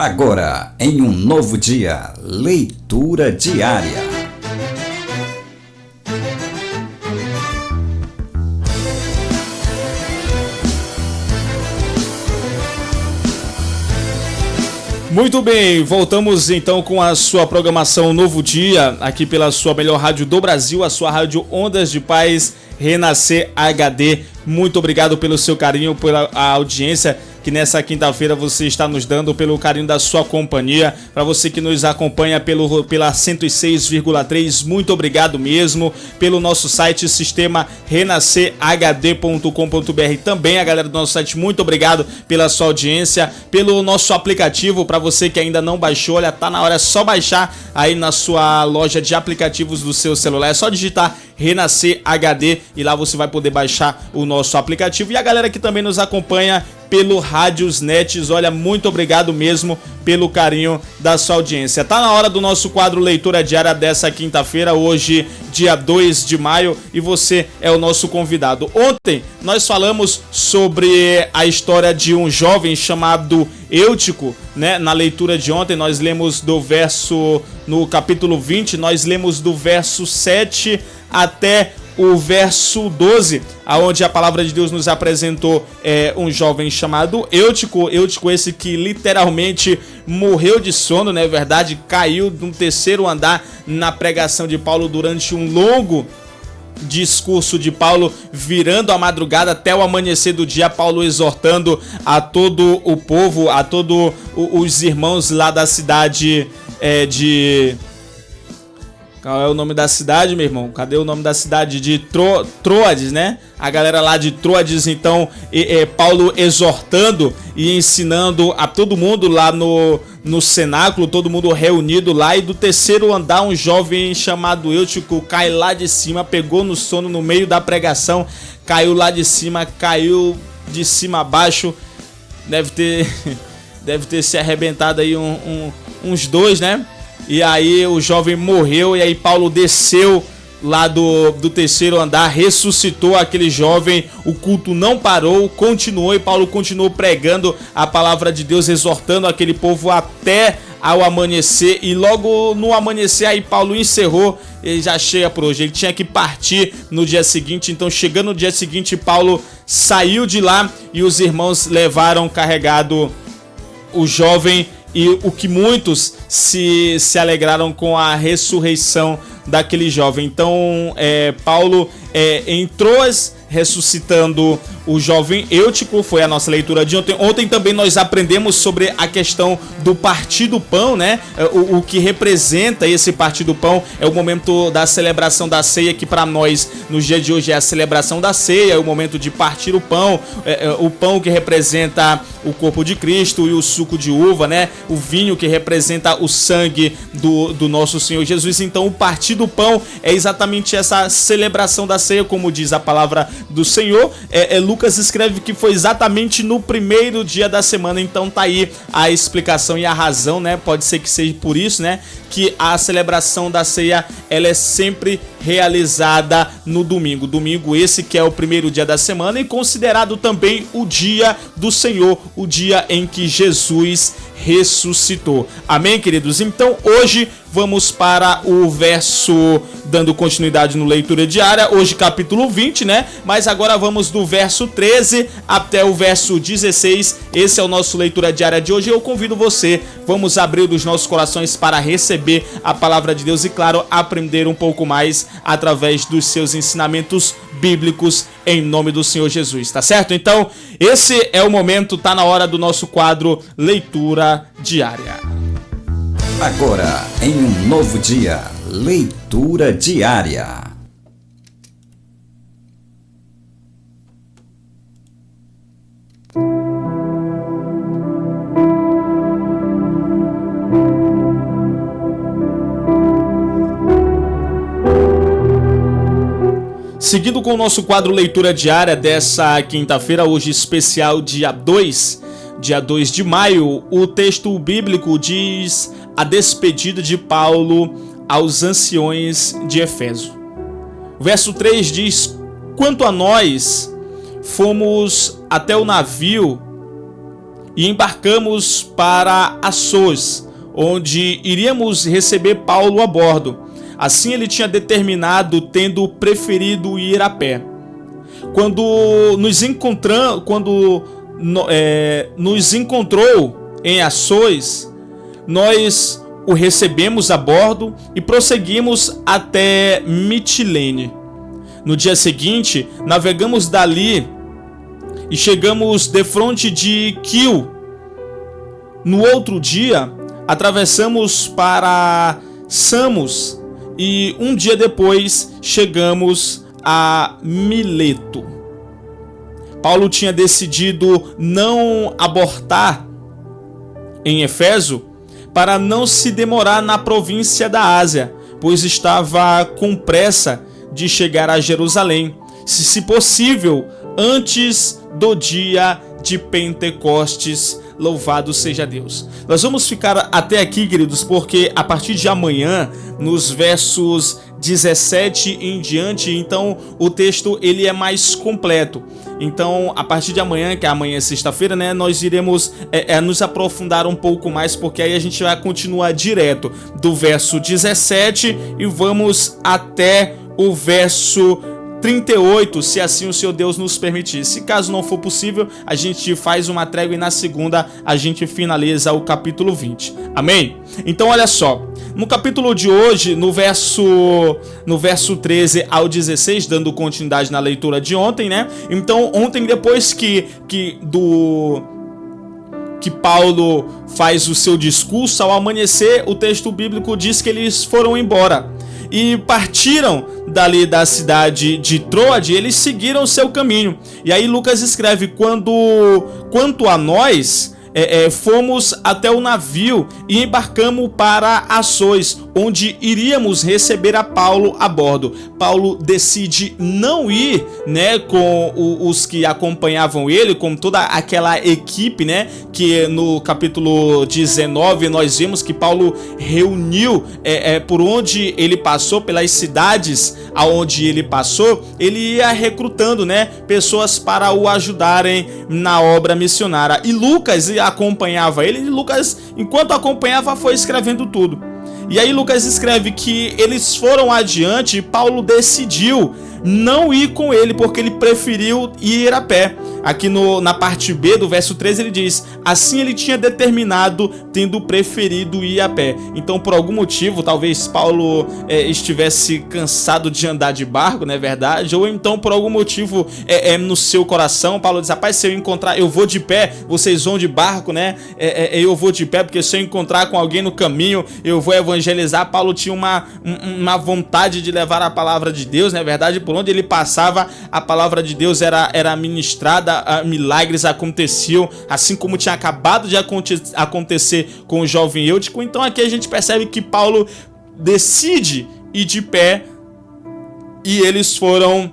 Agora, em um novo dia, leitura diária. Muito bem, voltamos então com a sua programação Novo Dia, aqui pela sua melhor rádio do Brasil, a sua rádio Ondas de Paz, Renascer HD. Muito obrigado pelo seu carinho, pela audiência que nessa quinta-feira você está nos dando, pelo carinho da sua companhia. Para você que nos acompanha pela 106,3, muito obrigado mesmo. Pelo nosso site, sistema renascerhd.com.br, também a galera do nosso site, muito obrigado pela sua audiência. Pelo nosso aplicativo, para você que ainda não baixou, olha, tá na hora, é só baixar aí na sua loja de aplicativos do seu celular, é só digitar Renascer HD e lá você vai poder baixar o nosso aplicativo. E a galera que também nos acompanha pelo Rádios Nets, olha, muito obrigado mesmo pelo carinho da sua audiência. Tá na hora do nosso quadro Leitura Diária dessa quinta-feira, hoje, dia 2 de maio, e você é o nosso convidado. Ontem nós falamos sobre a história de um jovem chamado Eutico, né? Na leitura de ontem nós lemos do verso, no capítulo 20, nós lemos do verso 7 até o verso 12, aonde a palavra de Deus nos apresentou um jovem chamado Eutico. Eutico esse que literalmente morreu de sono, não é verdade? Caiu de um terceiro andar na pregação de Paulo durante um longo discurso de Paulo, virando a madrugada até o amanhecer do dia, Paulo exortando a todo o povo, a todos os irmãos lá da cidade de... Qual é o nome da cidade, meu irmão? Cadê o nome da cidade? De Troades, né? A galera lá de Troades, então, Paulo exortando e ensinando a todo mundo lá no cenáculo, todo mundo reunido lá. E do terceiro andar, um jovem chamado Eutico cai lá de cima, pegou no sono no meio da pregação, caiu lá de cima, caiu de cima a baixo. Deve ter se arrebentado aí uns dois, né? E aí o jovem morreu, e aí Paulo desceu lá do terceiro andar, ressuscitou aquele jovem, o culto não parou, continuou, e Paulo continuou pregando a palavra de Deus, exortando aquele povo até ao amanhecer. E logo no amanhecer aí Paulo encerrou, ele já chega por hoje, ele tinha que partir no dia seguinte. Então, chegando no dia seguinte, Paulo saiu de lá e os irmãos levaram carregado o jovem. E o que muitos se alegraram com a ressurreição daquele jovem. Então, Paulo entrou ressuscitando o jovem Eutico, foi a nossa leitura de ontem. Ontem também nós aprendemos sobre a questão do partir do pão, né? O que representa esse partir do pão é o momento da celebração da ceia, que para nós, no dia de hoje, é a celebração da ceia, é o momento de partir o pão que representa o corpo de Cristo, e o suco de uva, né? O vinho que representa o sangue do nosso Senhor Jesus. Então, o partir do pão é exatamente essa celebração da ceia, como diz a palavra do Senhor. Lucas escreve que foi exatamente no primeiro dia da semana. Então tá aí a explicação e a razão, né? Pode ser que seja por isso, né, que a celebração da ceia, ela é sempre realizada no domingo. Domingo esse que é o primeiro dia da semana e considerado também o dia do Senhor, o dia em que Jesus ressuscitou. Amém, queridos? Então hoje vamos para o verso, dando continuidade no leitura diária, hoje capítulo 20, né? Mas agora vamos do verso 13 até o verso 16. Esse é o nosso leitura diária de hoje. Eu convido você, vamos abrir os nossos corações para receber a palavra de Deus e, claro, aprender um pouco mais através dos seus ensinamentos bíblicos, em nome do Senhor Jesus, tá certo? Então, esse é o momento, tá na hora do nosso quadro Leitura Diária. Agora, em um novo dia, leitura diária. Seguindo com o nosso quadro Leitura Diária dessa quinta-feira, hoje especial dia 2 de maio, o texto bíblico diz a despedida de Paulo aos anciões de Éfeso. O verso 3 diz: quanto a nós, fomos até o navio e embarcamos para Assos, onde iríamos receber Paulo a bordo. Assim ele tinha determinado, tendo preferido ir a pé. Quando nos encontrou em Assos, nós o recebemos a bordo e prosseguimos até Mitilene. No dia seguinte, navegamos dali e chegamos defronte de Quio. No outro dia, atravessamos para Samos e um dia depois chegamos a Mileto. Paulo tinha decidido não abortar em Éfeso para não se demorar na província da Ásia, pois estava com pressa de chegar a Jerusalém, se possível, antes do dia de Pentecostes. Louvado seja Deus. Nós vamos ficar até aqui, queridos, porque a partir de amanhã, nos versos 17 em diante, então o texto ele é mais completo. Então, a partir de amanhã, que amanhã é sexta-feira, né, nós iremos nos aprofundar um pouco mais, porque aí a gente vai continuar direto do verso 17 e vamos até o verso 38, se assim o Senhor Deus nos permitir. Se caso não for possível, a gente faz uma trégua e na segunda a gente finaliza o capítulo 20. Amém? Então olha só, no capítulo de hoje, no verso 13 ao 16, dando continuidade na leitura de ontem, né? Então ontem, depois que Paulo faz o seu discurso, ao amanhecer, o texto bíblico diz que eles foram embora e partiram dali da cidade de Troade. Eles seguiram o seu caminho. E aí Lucas escreve: quanto a nós, fomos até o navio e embarcamos para Assos, onde iríamos receber a Paulo a bordo. Paulo decide não ir, né, com os que acompanhavam ele, com toda aquela equipe, né, que no capítulo 19 nós vimos que Paulo reuniu por onde ele passou, pelas cidades aonde ele passou, ele ia recrutando, né, pessoas para o ajudarem na obra missionária. E Lucas acompanhava ele, e Lucas, enquanto acompanhava, foi escrevendo tudo. E aí Lucas escreve que eles foram adiante e Paulo decidiu não ir com ele, porque ele preferiu ir a pé. Aqui na parte B do verso 13 ele diz: assim ele tinha determinado, tendo preferido ir a pé. Então, por algum motivo, talvez Paulo estivesse cansado de andar de barco, não é verdade? Ou então por algum motivo no seu coração, Paulo diz: rapaz, se eu encontrar, eu vou de pé, vocês vão de barco, né? Eu vou de pé, porque se eu encontrar com alguém no caminho, eu vou evangelizar. Paulo tinha uma vontade de levar a palavra de Deus, não é verdade? Por onde ele passava, a palavra de Deus era ministrada, milagres aconteciam, assim como tinha acabado de acontecer com o jovem Eutico. Então aqui a gente percebe que Paulo decide ir de pé e eles foram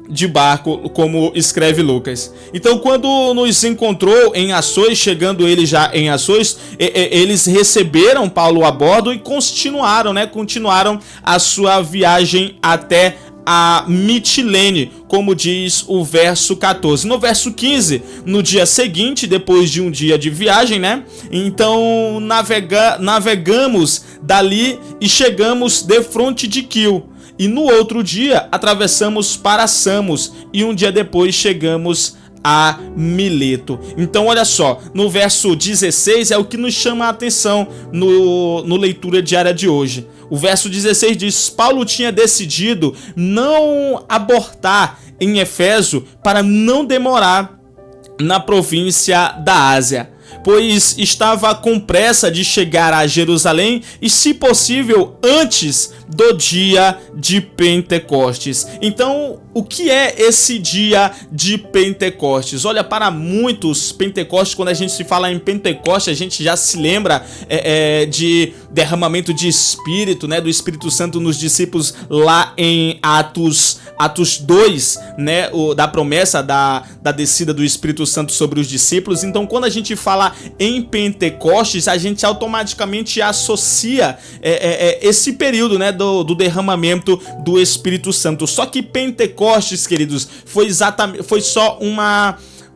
de barco, como escreve Lucas. Então, quando nos encontrou em Assos, chegando ele já em Assos, eles receberam Paulo a bordo e continuaram a sua viagem até a Mitilene, como diz o verso 14. No verso 15, no dia seguinte, depois de um dia de viagem, né? Então navegamos dali e chegamos defronte de Quio. E no outro dia atravessamos para Samos e um dia depois chegamos a Mileto. Então olha só, no verso 16 é o que nos chama a atenção no leitura diária de hoje. O verso 16 diz: Paulo tinha decidido não abortar em Éfeso para não demorar na província da Ásia, pois estava com pressa de chegar a Jerusalém e, se possível, antes do dia de Pentecostes. Então, o que é esse dia de Pentecostes? Olha, para muitos, Pentecostes, quando a gente se fala em Pentecostes, a gente já se lembra de derramamento de Espírito, né, do Espírito Santo nos discípulos lá em Atos 2, né, da promessa da descida do Espírito Santo sobre os discípulos. Então, quando a gente fala em Pentecostes, a gente automaticamente associa esse período, né, do derramamento do Espírito Santo. Só que Pentecostes, queridos, foi só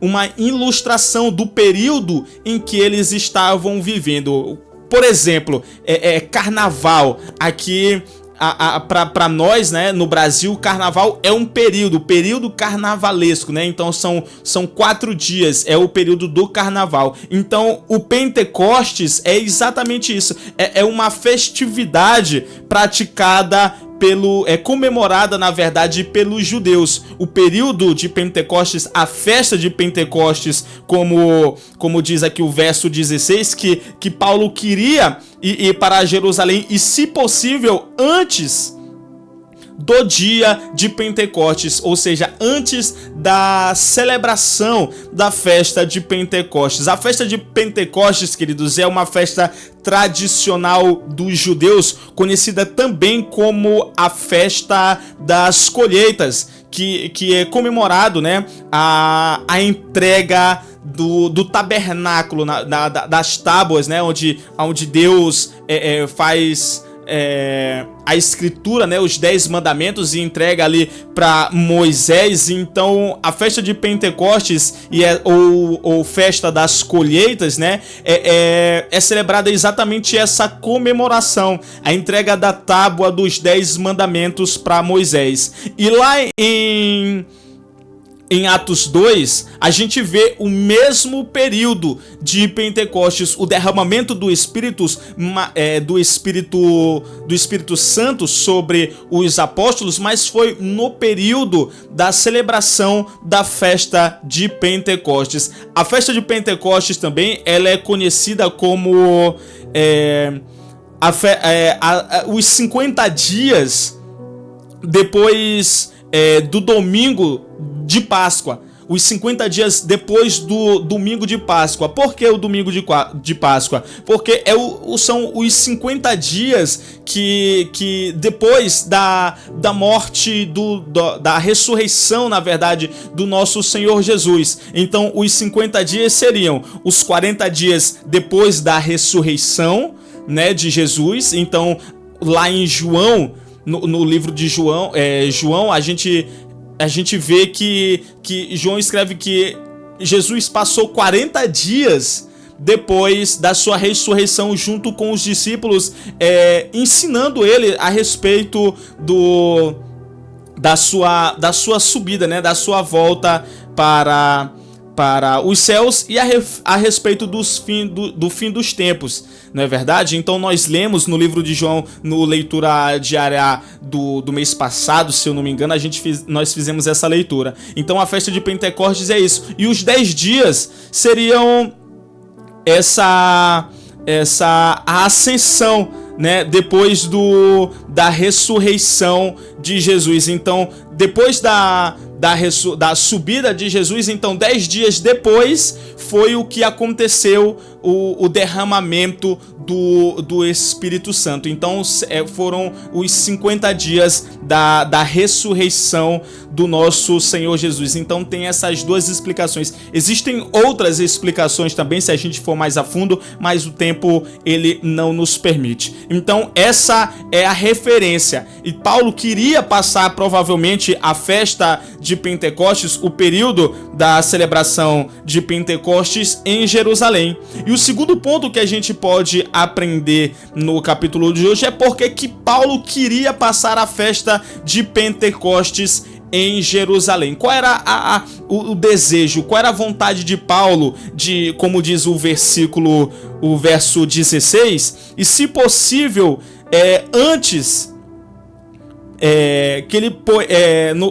uma ilustração do período em que eles estavam vivendo. Por exemplo, carnaval. Aqui, para nós, né, no Brasil, carnaval é um período carnavalesco, né? Então são 4 dias, é o período do carnaval. Então o Pentecostes é exatamente isso, é uma festividade praticada comemorada, na verdade, pelos judeus. O período de Pentecostes, a festa de Pentecostes, como diz aqui o verso 16, que Paulo queria ir para Jerusalém, e se possível antes do dia de Pentecostes, ou seja, antes da celebração da festa de Pentecostes. A festa de Pentecostes, queridos, é uma festa tradicional dos judeus, conhecida também como a festa das colheitas, que é comemorado, né, a entrega do tabernáculo, das tábuas, né, onde Deus faz a escritura, né, os 10 mandamentos, e entrega ali para Moisés. Então a festa de Pentecostes ou festa das colheitas, né, é celebrada exatamente essa comemoração, a entrega da tábua dos 10 mandamentos para Moisés. E lá em Atos 2, a gente vê o mesmo período de Pentecostes, o derramamento do Espírito Santo sobre os apóstolos, mas foi no período da celebração da festa de Pentecostes. A festa de Pentecostes também ela é conhecida como os 50 dias depois do domingo de Páscoa. Os 50 dias depois do domingo de Páscoa. Por que o domingo de Páscoa? Porque são os 50 dias que depois da morte, da ressurreição, na verdade, do nosso Senhor Jesus. Então, os 50 dias seriam os 40 dias depois da ressurreição, né, de Jesus. Então, lá em João, no livro de João, a gente vê que João escreve que Jesus passou 40 dias depois da sua ressurreição junto com os discípulos, ensinando ele a respeito da sua subida, né, da sua volta para os céus, e a respeito do fim dos tempos, não é verdade? Então nós lemos no livro de João, no leitura diária do mês passado, se eu não me engano, nós fizemos essa leitura. Então a festa de Pentecostes é isso, e os 10 dias seriam a ascensão, né, depois da ressurreição de Jesus. Então depois da subida de Jesus, então 10 dias depois foi o que aconteceu, o derramamento do Espírito Santo. Então foram os 50 dias da ressurreição do nosso Senhor Jesus. Então tem essas duas explicações. Existem outras explicações também, se a gente for mais a fundo, mas o tempo ele não nos permite. Então essa é a referência, e Paulo queria passar provavelmente a festa de Pentecostes, o período da celebração de Pentecostes, em Jerusalém. E o segundo ponto que a gente pode aprender no capítulo de hoje é porque que Paulo queria passar a festa de Pentecostes em Jerusalém. Qual era o desejo, qual era a vontade de Paulo, como diz o verso 16, e se possível, antes que ele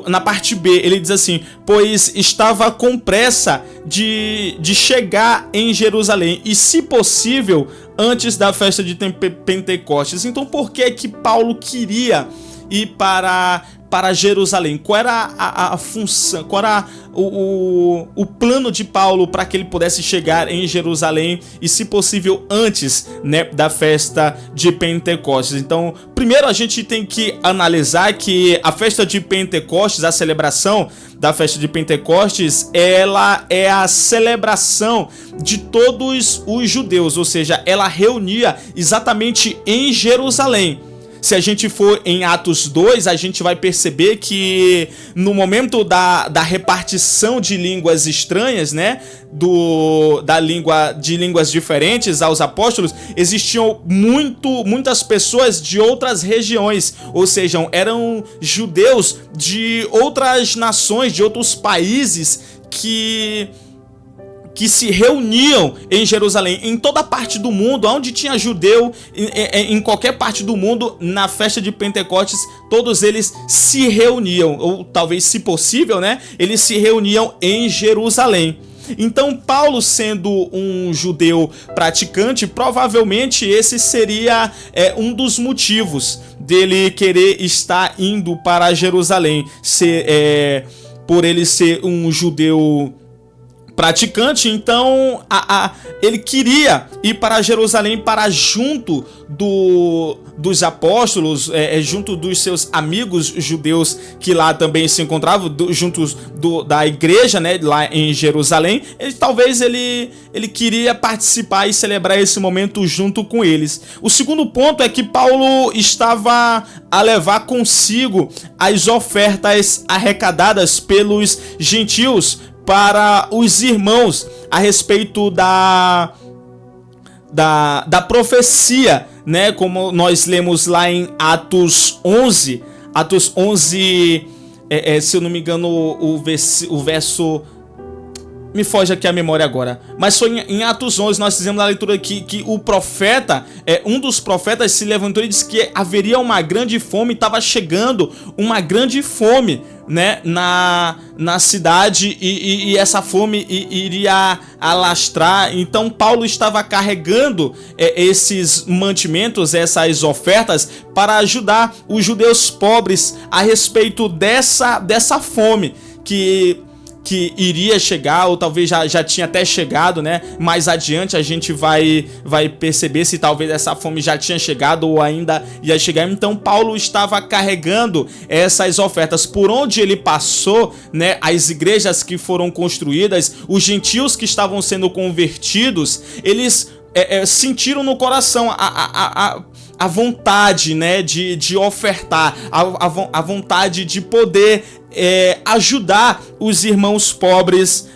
na parte B ele diz assim: pois estava com pressa de chegar em Jerusalém, e se possível antes da festa de Pentecostes. Então por que Paulo queria ir para Jerusalém? Qual era a função, qual era o plano de Paulo para que ele pudesse chegar em Jerusalém, e se possível antes, né, da festa de Pentecostes? Então primeiro a gente tem que analisar que a festa de Pentecostes, a celebração da festa de Pentecostes, ela é a celebração de todos os judeus, ou seja, ela reunia exatamente em Jerusalém Se a gente for em Atos 2, a gente vai perceber que no momento da repartição de línguas estranhas, né, de línguas diferentes aos apóstolos, existiam muitas pessoas de outras regiões, ou seja, eram judeus de outras nações, de outros países que se reuniam em Jerusalém, em toda parte do mundo, onde tinha judeu, em qualquer parte do mundo, na festa de Pentecostes, todos eles se reuniam, ou talvez, se possível, né, eles se reuniam em Jerusalém. Então, Paulo, sendo um judeu praticante, provavelmente esse seria um dos motivos dele querer estar indo para Jerusalém, por ele ser um judeu praticante. Então ele queria ir para Jerusalém para junto dos apóstolos, junto dos seus amigos judeus que lá também se encontravam, juntos da igreja, né, lá em Jerusalém. Talvez ele queria participar e celebrar esse momento junto com eles. O segundo ponto é que Paulo estava a levar consigo as ofertas arrecadadas pelos gentios para os irmãos a respeito da profecia, né? Como nós lemos lá em Atos 11, se eu não me engano, o verso... Me foge aqui a memória agora. Mas foi em Atos 11, nós fizemos a leitura aqui, que o profeta, um dos profetas se levantou e disse que haveria uma grande fome, estava chegando uma grande fome, né, na cidade, e essa fome iria alastrar. Então Paulo estava carregando esses mantimentos, essas ofertas, para ajudar os judeus pobres a respeito dessa fome que iria chegar, ou talvez já tinha até chegado, né? Mais adiante a gente vai perceber se talvez essa fome já tinha chegado ou ainda ia chegar. Então Paulo estava carregando essas ofertas. Por onde ele passou, né, as igrejas que foram construídas, os gentios que estavam sendo convertidos, eles sentiram no coração a vontade, né, de ofertar, a vontade de poder ajudar os irmãos pobres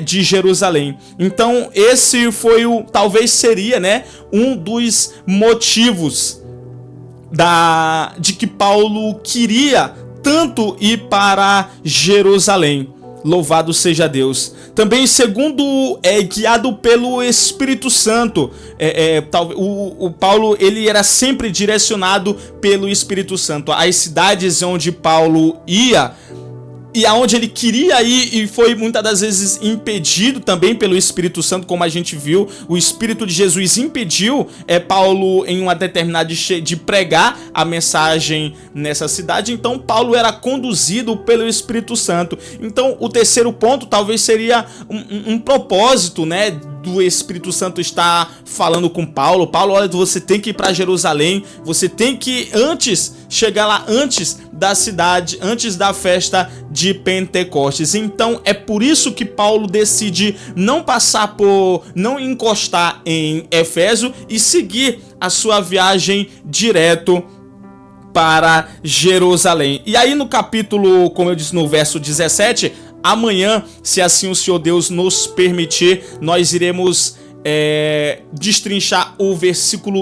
de Jerusalém. Então esse foi talvez seria, né, um dos motivos de que Paulo queria tanto ir para Jerusalém. Louvado seja Deus. Também, segundo, guiado pelo Espírito Santo. O Paulo, ele era sempre direcionado pelo Espírito Santo. As cidades onde Paulo ia e aonde ele queria ir, e foi muitas das vezes impedido também pelo Espírito Santo, como a gente viu. O Espírito de Jesus impediu Paulo em uma determinada de pregar a mensagem nessa cidade. Então Paulo era conduzido pelo Espírito Santo. Então o terceiro ponto talvez seria um propósito, né, do Espírito Santo estar falando com Paulo. Olha, você tem que ir para Jerusalém, você tem que chegar lá antes da cidade, antes da festa de Pentecostes. Então é por isso que Paulo decide não encostar em Éfeso e seguir a sua viagem direto para Jerusalém. E aí no capítulo, como eu disse, no verso 17, amanhã, se assim o Senhor Deus nos permitir, nós iremos destrinchar o versículo,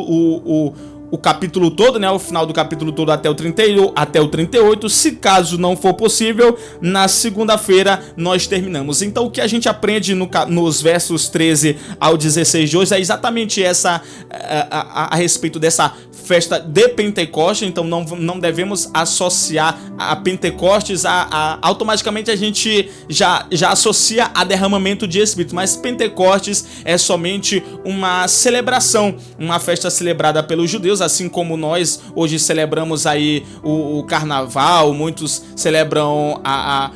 o capítulo todo, né? O final do capítulo todo até o 38. Se caso não for possível, na segunda-feira nós terminamos. Então o que a gente aprende nos versos 13 ao 16 de hoje é exatamente a respeito dessa festa de Pentecostes. Então não devemos associar a Pentecostes automaticamente a gente já associa a derramamento de Espírito, mas Pentecostes é somente uma celebração, uma festa celebrada pelos judeus, assim como nós hoje celebramos aí o carnaval. Muitos celebram a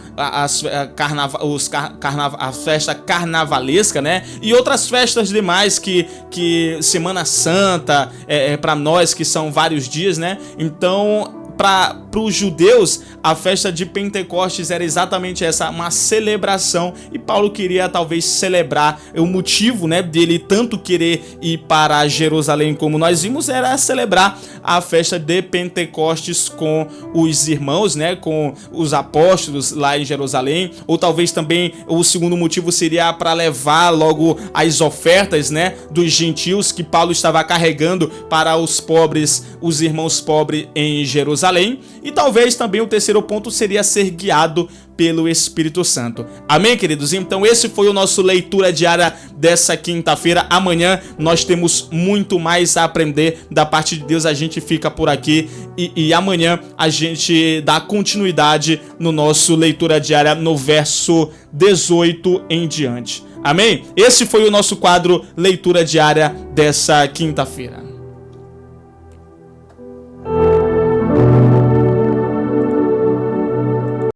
festa carnavalesca, né? E outras festas demais que Semana Santa para nós, que são vários dias, né? Então para os judeus, a festa de Pentecostes era exatamente essa, uma celebração, e Paulo queria talvez celebrar. O motivo, né, dele tanto querer ir para Jerusalém, como nós vimos, era celebrar a festa de Pentecostes com os irmãos, né, com os apóstolos lá em Jerusalém. Ou talvez também o segundo motivo seria para levar logo as ofertas, né, dos gentios que Paulo estava carregando para os pobres, os irmãos pobres em Jerusalém. E talvez também o terceiro ponto seria ser guiado pelo Espírito Santo. Amém, queridos? Então esse foi o nosso leitura diária dessa quinta-feira. Amanhã nós temos muito mais a aprender da parte de Deus. A gente fica por aqui e amanhã a gente dá continuidade no nosso leitura diária no verso 18 em diante. Amém? Esse foi o nosso quadro Leitura Diária dessa quinta-feira.